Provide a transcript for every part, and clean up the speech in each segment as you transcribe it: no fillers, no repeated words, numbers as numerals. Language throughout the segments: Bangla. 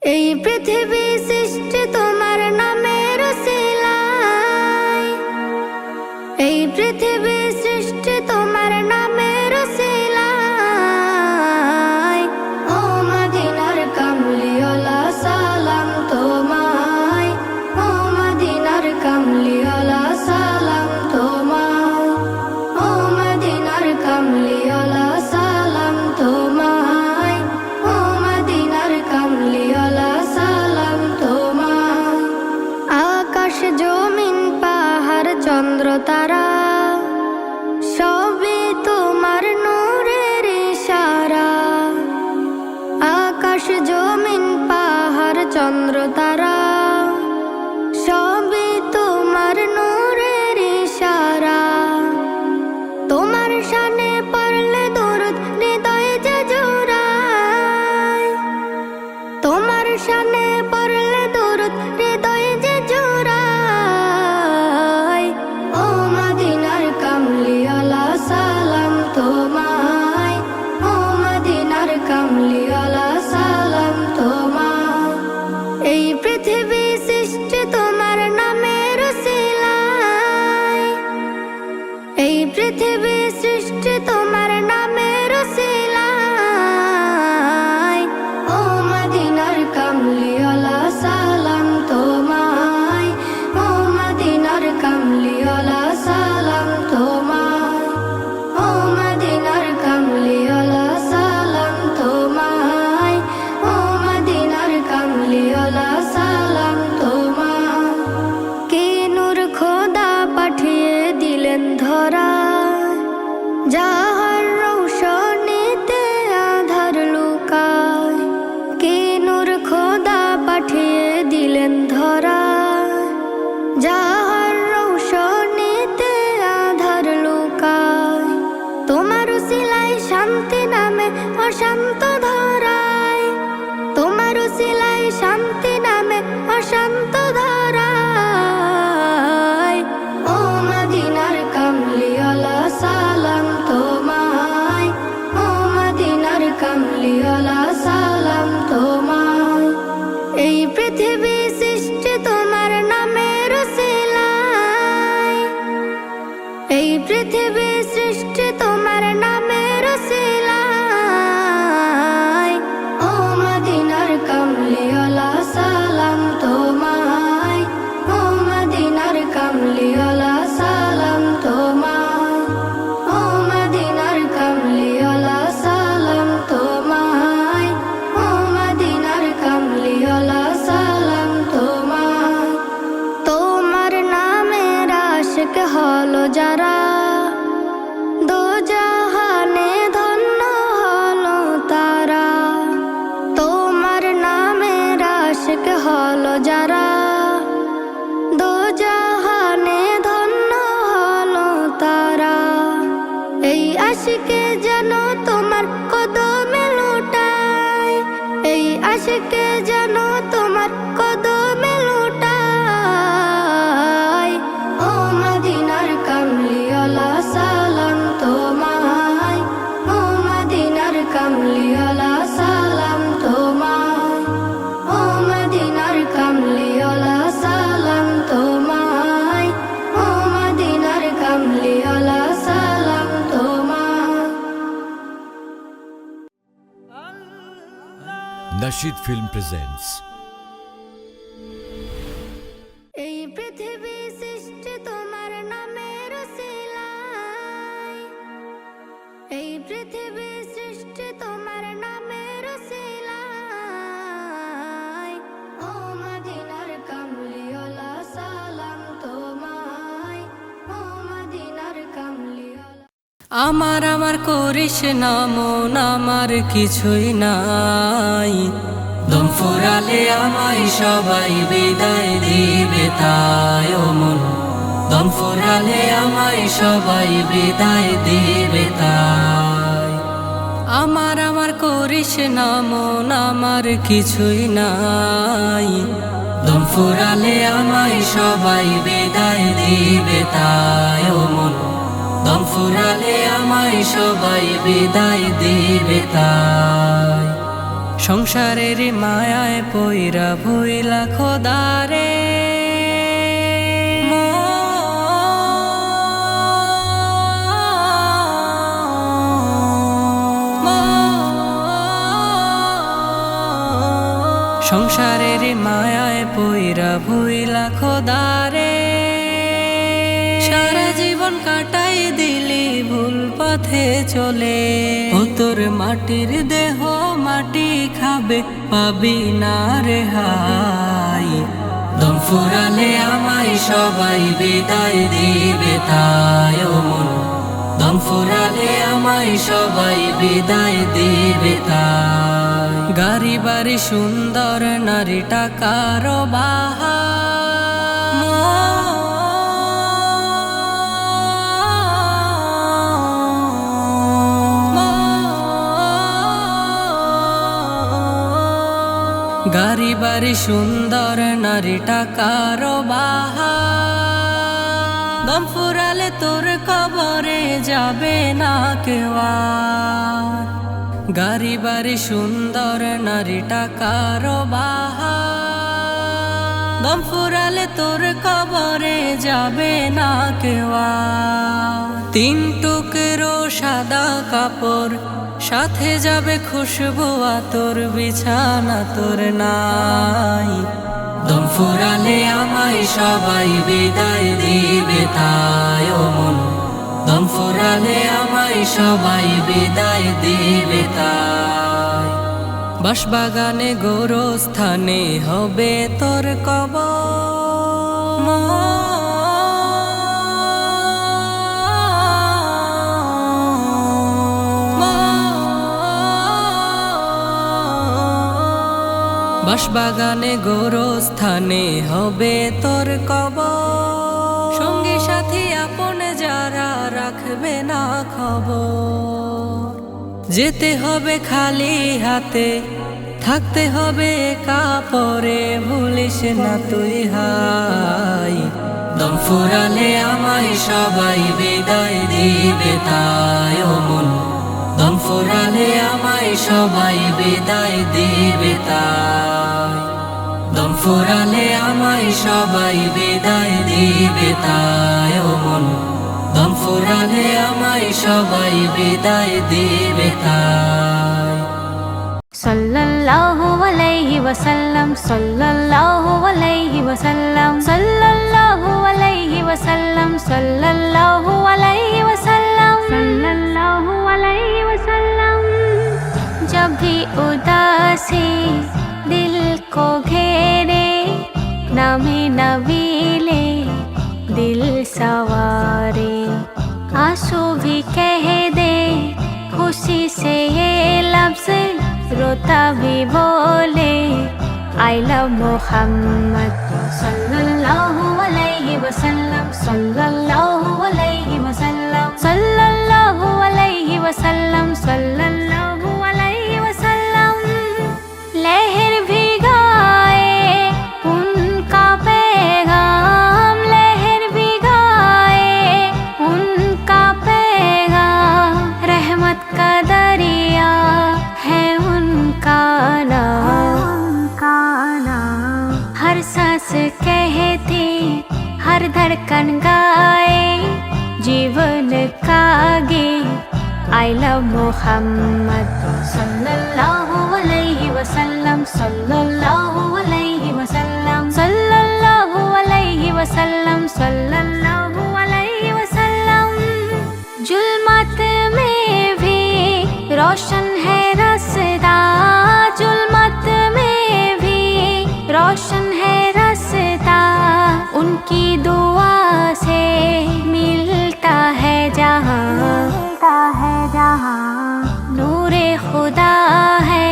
এই পৃথিবী সৃষ্টি তোমার নামের উসিলায়, এই পৃথিবী সৃষ্টি তোমার নামের উসিলায়। ও মদিনার কামলিওয়ালা সালাম তোমায়, ও মদিনার কামলিওয়ালা সালাম তোমায়, ও মদিনার কামলিওয়ালা সালাম তোমায়, ও মদিনার কামলিওয়ালা সালাম তোমায়। আকাশ জমিন পাহাড় চন্দ্র তারা সবই তোমার নূরের ইশারা। আকাশ জমিন পাহাড় চন্দ্র তারা সবই তোমার নূরের ইশারা। তোমার শানে পড়লে দরুদ হৃদয়ে যে জোড়ায়, তোমার শানে পড়লে দরুদ হৃদয়ে যে জোড়ায়। ও মদিনার কামলিওয়ালা সালাম তোমায়, ও মদিনার কামলিওয়ালা সালাম তোমায়। এই পৃথিবী সৃষ্টি তোমার নামের উসিলায়, এই পৃথিবী সৃষ্টি তোমার নামের উসিলায়। ও মদিনার কামলিওয়ালা সালাম তোমায়, ও মদিনার কামলিওয়ালা সালাম তোমায়, ও মদিনার কামলিওয়ালা সালাম তোমায়, ও মদিনার কামলিওয়ালা সালাম তোমায়। কি নূর খোদা পাঠিয়ে দিলেন ধরা, যাহার রৌশনীতে আধার লুকায়। কি নূর খোদা পাঠিয়ে দিলেন ধরা, যাহার রৌশনীতে আধার লুকায়। তোমার উসিলায় শান্তি নামে অশান্ত ধরায়, তোমার উসিলায় শান্তি নামে অশান্ত ধরায়। ও মদিনার কামলিওয়ালা সালাম তোমায়, ও মদিনার কামলিওয়ালা সালাম তোমায়। এই পৃথিবী সৃষ্টি তোমার নামের উসিলায়, এই পৃথিবী সৃষ্টি তোমার নামের উসিলায়। ও মদিনার কামলিওয়ালা সালাম তোমায়, ও মদিনার কামলিওয়ালা সালাম তোমায়, ও মদিনার কামলিওয়ালা সালাম তোমায়, ও মদিনার কামলিওয়ালা সালাম তোমায়। তোমার নামের আশিক হলো যারা, দোজাহানে ধন্য হলো তারা। তোমার নামের আশিক হলো যারা, দোজাহানে ধন্য হলো তারা। এই আশিকে যেন তোমার কদমে লুটায়, এই আশিকে যেন তোমার কদমে লুটায়। ও মদিনার কামলিওয়ালা সালাম তোমায়, ও মদিনার কামলিওয়ালা সালাম তোমায়, ও মদিনার কামলিওয়ালা সালাম তোমায়, ও মদিনার কামলিওয়ালা সালাম তোমায়। Nasheed Film presents এই পৃথিবী সৃষ্টি তোমার নামের উসিলায়, এই পৃথিবী সৃষ্টি তোমার নামের উসিলায়। ও মদিনার কামলিওয়ালা সালাম তোমায়, ও মদিনার কামলিওয়ালা। আমার করিস না মন, আমার কিছুই নাই। দম ফুরালে আমায় সবাই বিদায় দিবে তাই। ও মন, দম ফুরালে আমায় সবাই বিদায় দিবে তাই। আমার করিস না মন, আমার কিছুই নাই। দম ফুরালে আমায় সবাই বিদায় দিবে তাই। ও মন, দম ফুরালে আমায় সবাই বিদায় দিবে তাই। সংসারের মায়ায় পইরা ভুইলা খোদারে সংসারের মায়ায় পইরা ভুইলা খোদারে সারা জীবন কাটাই দিলি ভুল পথে চলে ও তোর মাটির দেহ মাটি খাবে পাবি না রেহাই দম ফুরালে আমায় সবাই বিদায় দিবে তাই ও মন দম ফুরালে আমায় সবাই বিদায় দিবে তাই গাড়ি বাড়ি সুন্দর নারী টাকার বাহা গাড়ি বাড়ি সুন্দর নারী টাকার বাহা দম ফুরালে তোর কবরে যাবে না কেউ আর গাড়ি বাড়ি সুন্দর নারী টাকার বাহা দম ফুরালে তোর কবরে যাবে না কেউ আর তিন টুকরো সাদা কাপড় সাথে যাবে খুশবু তোর বিছানা তোর নাই দম ফুরালে আমায় সবাই বিদায় দিবে তাই ও মন দম ফুরালে আমায় সবাই বিদায় দিবে তাই বাঁশবাগানে গোরস্থানে হবে তোর কবর বাঁশবাগানে গোরস্থানে হবে তোর কবর সঙ্গী সাথী আপন যারা রাখবে না খবর যেতে হবে খালি হাতে থাকতে হবে কাপড়ে ভুলিস না তুই হাই দম ফুরালে আমায় সবাই বিদায় দিবে তাই ও মন দম ফুরালে আমায় সবাই বিদায় দিবে তাই দম ফুরালে আমায় সবাই বিদায় দিবে তাই ও মন দম ফুরালে আমায় সবাই বিদায় দিবে তাই সাল্লাল্লাহু আলাইহি ওয়াসাল্লাম সাল্লাল্লাহু আলাইহি ওয়াসাল্লাম সাল্লাল্লাহু আলাইহি ওয়াসাল্লাম সাল্লাল্লাহু আলাইহি ওয়াসাল্লাম সাল্লাল্লাহু আলাইহি ওয়াসাল্লাম जब भी उदासी दिल को घेरे नामे नबी ले दिल सवारे आंसू भी कह दे खुशी से ये लफ्ज़ रोता भी बोले आई लव मोहम्मद सल्लल्लाहु अलैहि वसल्लम सल्लल्लाहु अलैहि वसल्लम सल्लल्लाहु अलैहि वसल्लम सल्लल्लाहु अलैहि वसल्लम लहर भी गाए उनका पैगाम लहर भी गाए उनका पैगाम रहमत का दरिया है उनका नाम हर सांस कहती हर धड़कन गाए जीवन का गीत आई लव मोहम्मद सल्लल्लाहु अलैहि वसल्लम सल्लल्लाहु अलैहि वसल्लम सल्लल्लाहु अलैहि वसल्लम सल्लल्लाहु अलैहि वसल्लम जुल्मत में भी रोशन है रास्ता जुल्मत में भी रोशन है रास्ता उनकी दुआ से मिलता है जहाँ नूरे खुदा है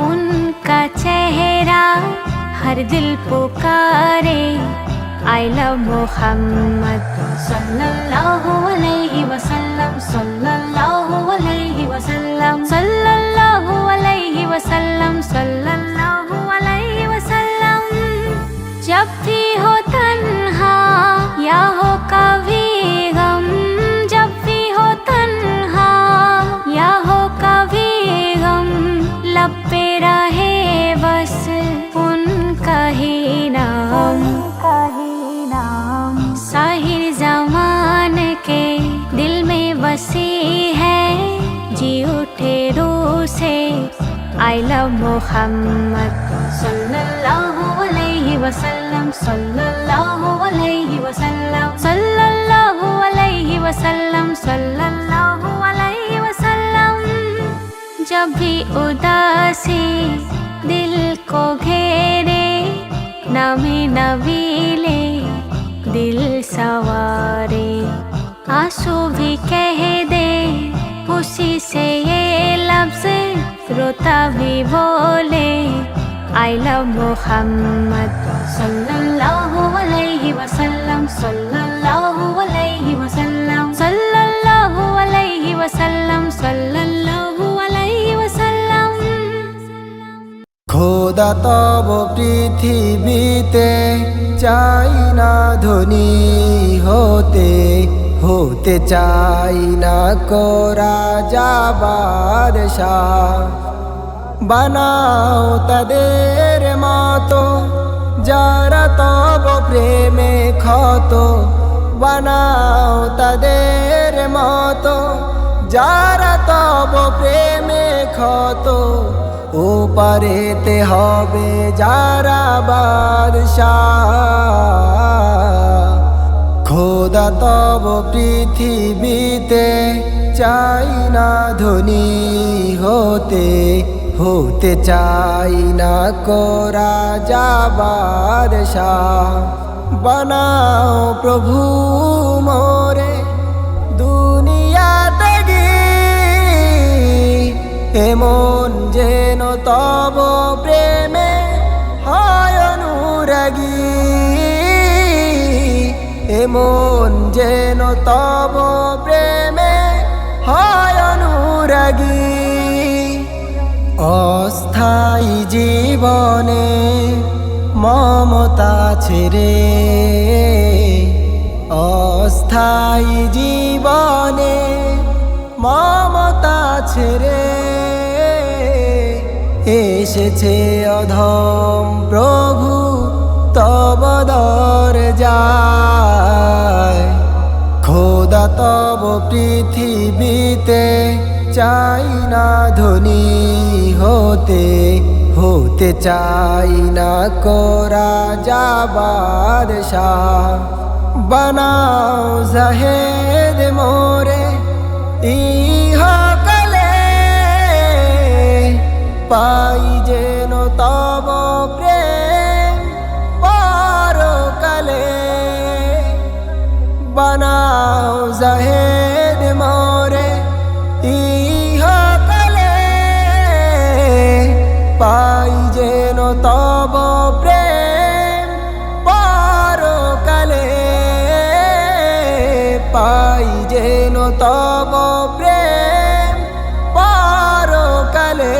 उनका चेहरा हर दिल पुकारे आई लव मोहम्मद सल्लल्लाहु अलैहि वसल्लम सल्लल्लाहु अलैहि वसल्लम सल्लल्लाहु अलैहि वसल्लम सल्लल्लाहु अलैहि वसल्लम जब भी हो तन्हा या हो कभी गम जब भी हो तन्हा या हो कभी गम लब पे I love Muhammad sallallahu alayhi wasallam, sallallahu alayhi wasallam, sallallahu alayhi wasallam, sallallahu alayhi wasallam. जब भी उदासी दिल को घेरे, नामे नबी ले दिल सवारे, आंसू भी कह दे खुशी से ये लफ्ज़, रोता भी बोले I love Muhammad sallallahu alayhi wasallam, sallallahu alayhi wasallam, sallallahu alayhi wasallam, sallallahu alayhi wasallam. খোদা তব পৃথিবীতে চাই না ধনী হতে, হতে চাই না কোরা যাবার শাহ। বানাও তাদের মতো যারা তব প্রেমে ক্ষত, বানাও তাদের মতো যারা তব প্রেমে ক্ষত। ও পারেতে হবে যারা বাদশাহ। খোদা তব পৃথিবীতে চাই না ধনী হতে, হতে চাই না কোরা যাবার শাহ। বানাও প্রভু মোরে দুনিয়াতে এমন যেন তব প্রেমে হয় অনুরাগী, এমন যেন তব প্রেমে হয় অনুরাগী। অস্থায়ী জীবনে মমতা ছেড়ে, অস্থায়ী জীবনে মমতা ছেড়ে এসেছে অধম প্রভু তব দরজায়। খোদা তব পৃথিবীতে চাই না ধনী হতে, হতে চাই না কোরা যাবার শাহ। বানাও জাহেদ মোরে ইহকালে, পাই যেন তব প্রেম পরকালে। বানাও জাহেদ মোরে ইহকালে, পাই যেন তব প্রেম পরকালে, পাই যেন তব প্রেম পরকালে।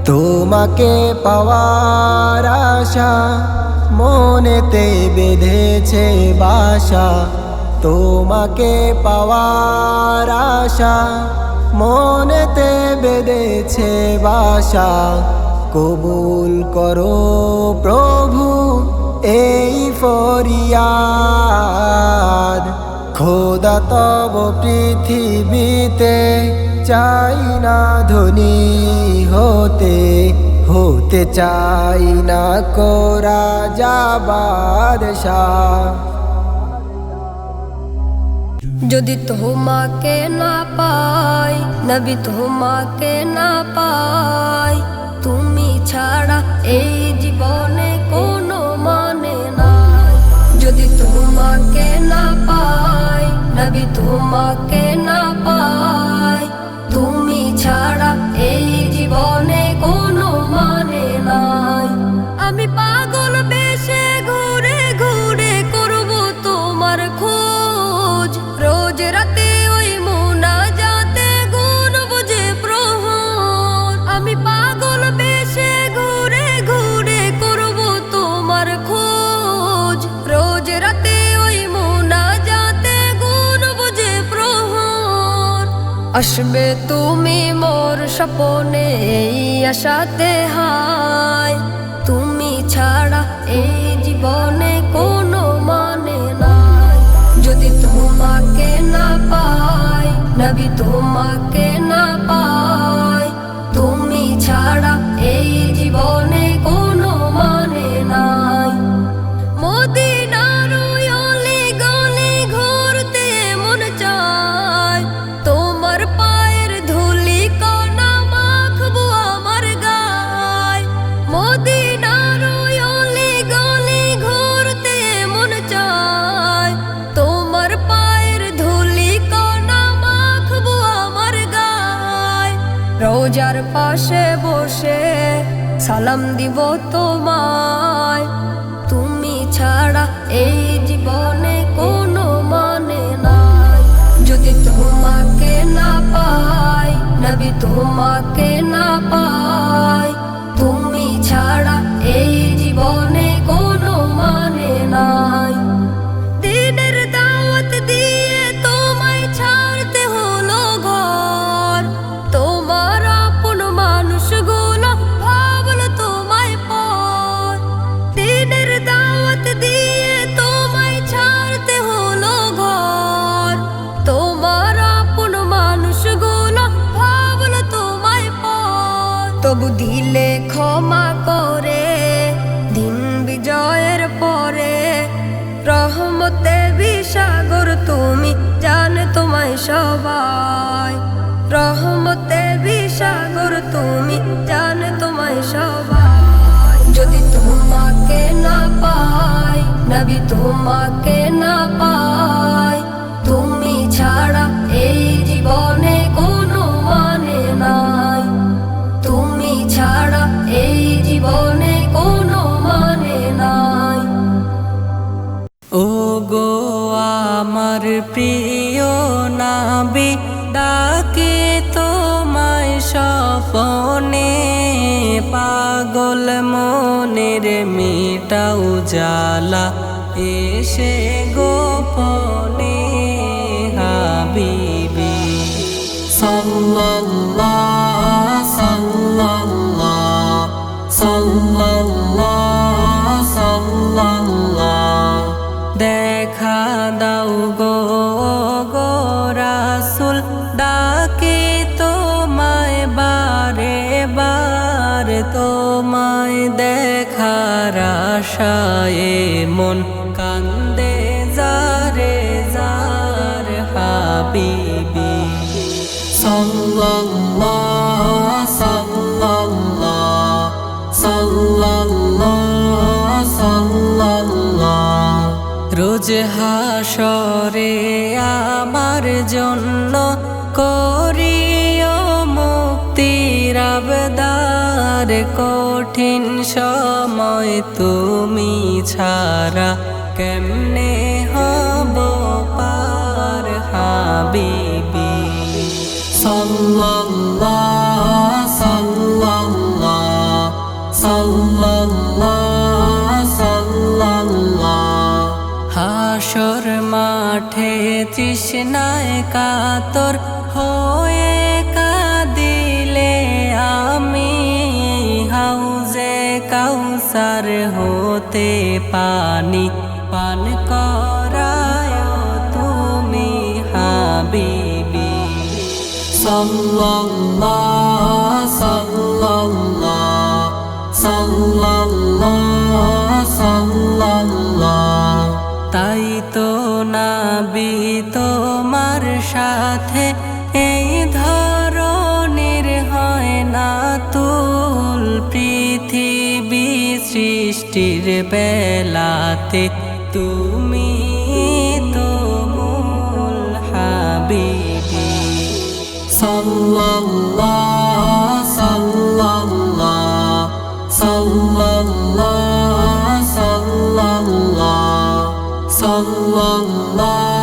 তোমাকে পাওয়ার আশা মনেতে বেঁধেছে বাসা, তোমাকে পাওয়ার আশা মনেতে বেঁধেছে বাসা। কবুল করো প্রভু এই ফরিয়াদ। খোদা তব পৃথিবীতে চাই না ধনী হতে, হতে চাই না কোরা যাবার শাহ। যদি তোমাকে না পাই নবী, তোমাকে না পাই, তুমি ছাড়া এই জীবনে কোনো মানে নাই। যদি তোমাকে না পাই নবী, তোমাকে না পাই, তুমি ছাড়া এই জীবনে কোনো মানে নাই। আমি পাগল বেশে ঘুরে ঘুরে করব তোমার খোঁজ, রোজ রাতে ওই মুনাজাতে গুনব যে প্রহর। আমি পাগল বেশে ঘুরে ঘুরে করব তোমার খোঁজ, রোজ রাতে ওই মুনাজাতে গুনব যে প্রহর। আসবে তুমি মোর স্বপনে এই আশাতে হায়, তুমি ছাড়া এই জীবনে কোনো মানে নাই। যদি তোমাকে না পাই নবী, তোমাকে না পাই, তুমি মদিনার ওই অলি গলি ঘুরতে মন চায়, তোমার পায়ের ধুলি কণা মাখবো আমার গায়। রোজার পাশে বসে সালাম দিব তোমায়, তুমি ছাড়া এই জীবনে কোনো মানে নাই। যদি তোমাকে না পাই নবী, তোমাকে না পাই, তুমি ছাড়া এই জীবনে কোনো মানে নাই। দিনের দাওয়াত দিয়ে তোমায় ছাড়তে হলো ঘর, তোমার আপন মানুষগুলো ভাবলো তোমায় পর। দিনের দাওয়াত দিয়ে তোমায় ছাড়তে হলো ঘর, তোমার আপন মানুষগুলো ভাবলো তোমায় পর। তবু দিলে ক্ষমা করে দিন বিজয়ের পরে, রহমতে বিসাগর তুমি জানে তোমায় সবাই। রহমতে বিসাগর তুমি জানে তোমায় সবাই। যদি তোমাকে না পাই নবী, তোমাকে না পাই, তুমি ছাড়া এই জীবনে কোনো মানে নাই। তুমি ছাড়া এই জীবনে কোনো মানে নাই। ও গো আমার প্রিয় নবী, ডাকে তোমায় স্বপনে, পাগল মনের মিটাও জ্বালা এসে গোপনে। হাবিবি সাল্লাল্লাহু সাল্লাল্লাহু সাল্লাল্লাহু সাল্লাল্লাহু, দেখা দাও গো গো রাসূল, ডাকে তোমায় বারে বার, তোমায় দেখার আশায় মন কান্দে জারে জার। হাবিবি সাল্লাল্লাহু সাল্লাল্লাহু সাল্লাল্লাহু সাল্লাল্লাহু, রোজ হাসরে আমার জন্য করিও মুক্তির আবদার। কঠিন সময় তুমি ছাড়া কেমনে হব পার। হাবিবি সাল্লাল্লাহু সাল্লাল্লাহু সাল্লাল্লাহু সাল্লাল্লাহু, হাসর মাঠে তৃষ্ণায় কাতর হয়ে কাঁদিলে আমি, হাউজে কাউসার হতে পানি পান করায় তুমি। হাবিবি সাল্লাল্লাহু সাল্লাল্লাহু সাল্লাল্লাহু সাল্লাল্লাহু, তাই তো নবী তোমার সাথে এই ধরনের হয় না তুল। পৃথিবী সৃষ্টির বেলাতে তুমি তো মূল। হাবিবি সাল্লাল্লাহু সাল্লাল্লাহু সাল্লাল্লাহু সাল্লাল্লাহু সাল্লাল্লাহু